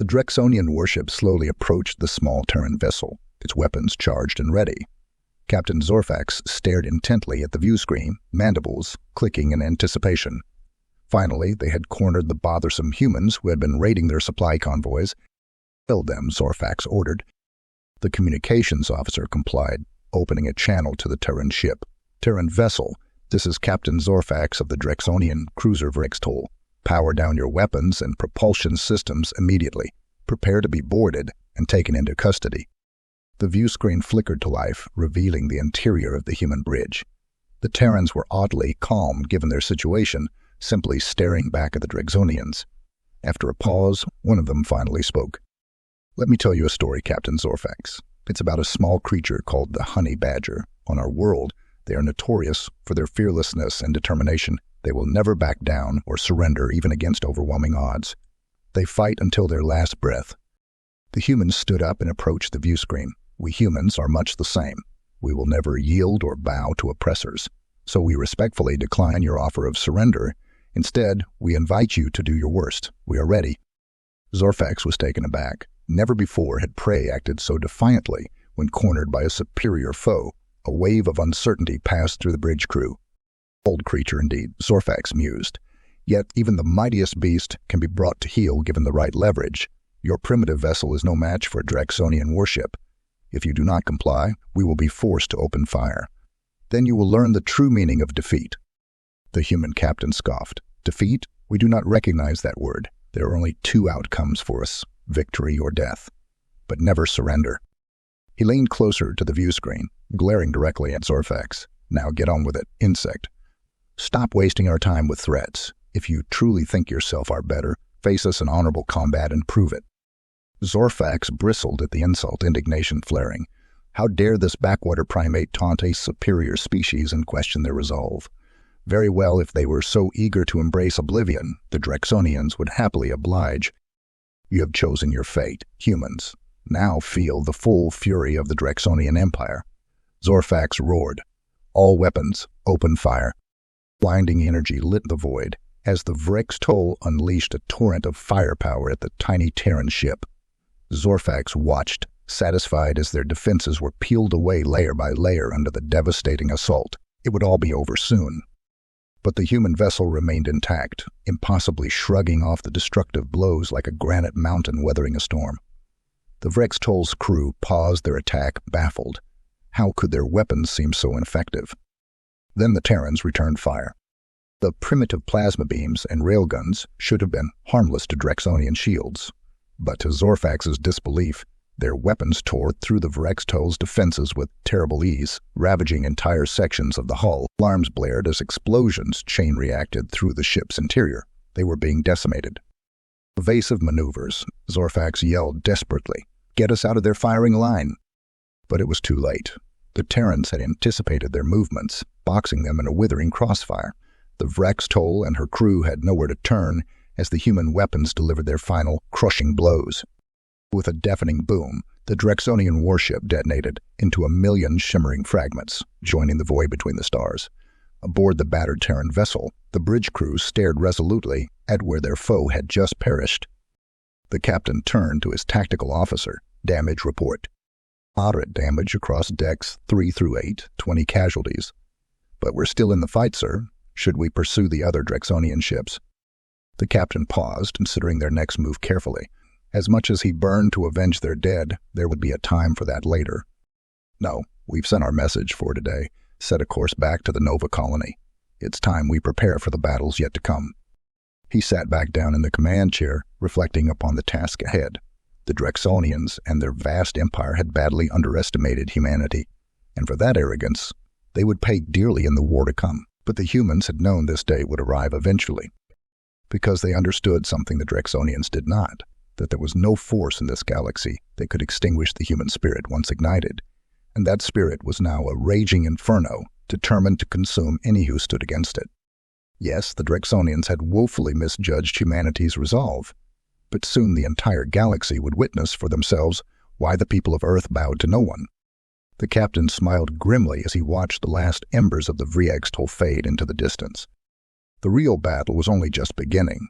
The Drexonian warship slowly approached the small Terran vessel, its weapons charged and ready. Captain Zorfax stared intently at the view screen, mandibles clicking in anticipation. Finally, they had cornered the bothersome humans who had been raiding their supply convoys. "Kill them," Zorfax ordered. The communications officer complied, opening a channel to the Terran ship. "Terran vessel, this is Captain Zorfax of the Drexonian cruiser Vrextol. Power down your weapons and propulsion systems immediately. Prepare to be boarded and taken into custody." The view screen flickered to life, revealing the interior of the human bridge. The Terrans were oddly calm given their situation, simply staring back at the Drexonians. After a pause, one of them finally spoke. "Let me tell you a story, Captain Zorfax. It's about a small creature called the honey badger. On our world, they are notorious for their fearlessness and determination. They will never back down or surrender even against overwhelming odds. They fight until their last breath." The humans stood up and approached the view screen. "We humans are much the same. We will never yield or bow to oppressors. So we respectfully decline your offer of surrender. Instead, we invite you to do your worst. We are ready." Zorfax was taken aback. Never before had prey acted so defiantly when cornered by a superior foe. A wave of uncertainty passed through the bridge crew. "Old creature indeed," Zorfax mused. "Yet even the mightiest beast can be brought to heel given the right leverage. Your primitive vessel is no match for a Drexonian warship. If you do not comply, we will be forced to open fire. Then you will learn the true meaning of defeat." The human captain scoffed. "Defeat? We do not recognize that word. There are only two outcomes for us, victory or death. But never surrender." He leaned closer to the view screen, glaring directly at Zorfax. "Now get on with it, insect. Stop wasting our time with threats. If you truly think yourself our better, face us in honorable combat and prove it." Zorfax bristled at the insult, indignation flaring. How dare this backwater primate taunt a superior species and question their resolve? Very well, if they were so eager to embrace oblivion, the Drexonians would happily oblige. "You have chosen your fate, humans. Now feel the full fury of the Drexonian Empire." Zorfax roared. "All weapons, open fire." Blinding energy lit the void as the Vrextol unleashed a torrent of firepower at the tiny Terran ship. Zorfax watched, satisfied as their defenses were peeled away layer by layer under the devastating assault. It would all be over soon. But the human vessel remained intact, impossibly shrugging off the destructive blows like a granite mountain weathering a storm. The Vrextol's crew paused their attack, baffled. How could their weapons seem so ineffective? Then the Terrans returned fire. The primitive plasma beams and railguns should have been harmless to Drexonian shields. But to Zorfax's disbelief, their weapons tore through the Vrextol's defenses with terrible ease, ravaging entire sections of the hull. Alarms blared as explosions chain-reacted through the ship's interior. They were being decimated. Evasive maneuvers, Zorfax yelled desperately. "Get us out of their firing line!" But it was too late. The Terrans had anticipated their movements, boxing them in a withering crossfire. The Vrextol and her crew had nowhere to turn as the human weapons delivered their final, crushing blows. With a deafening boom, the Drexonian warship detonated into 1,000,000 shimmering fragments, joining the void between the stars. Aboard the battered Terran vessel, the bridge crew stared resolutely at where their foe had just perished. The captain turned to his tactical officer. "Damage report." "Moderate damage across decks 3 through 8, 20 casualties. But we're still in the fight, sir. Should we pursue the other Drexonian ships?" The captain paused, considering their next move carefully. As much as he burned to avenge their dead, there would be a time for that later. "No, we've sent our message for today. Set a course back to the Nova colony. It's time we prepare for the battles yet to come." He sat back down in the command chair, reflecting upon the task ahead. The Drexonians and their vast empire had badly underestimated humanity, and for that arrogance, they would pay dearly in the war to come. But the humans had known this day would arrive eventually, because they understood something the Drexonians did not, that there was no force in this galaxy that could extinguish the human spirit once ignited, and that spirit was now a raging inferno, determined to consume any who stood against it. Yes, the Drexonians had woefully misjudged humanity's resolve, but soon the entire galaxy would witness for themselves why the people of Earth bowed to no one. The captain smiled grimly as he watched the last embers of the Vrextol fade into the distance. The real battle was only just beginning.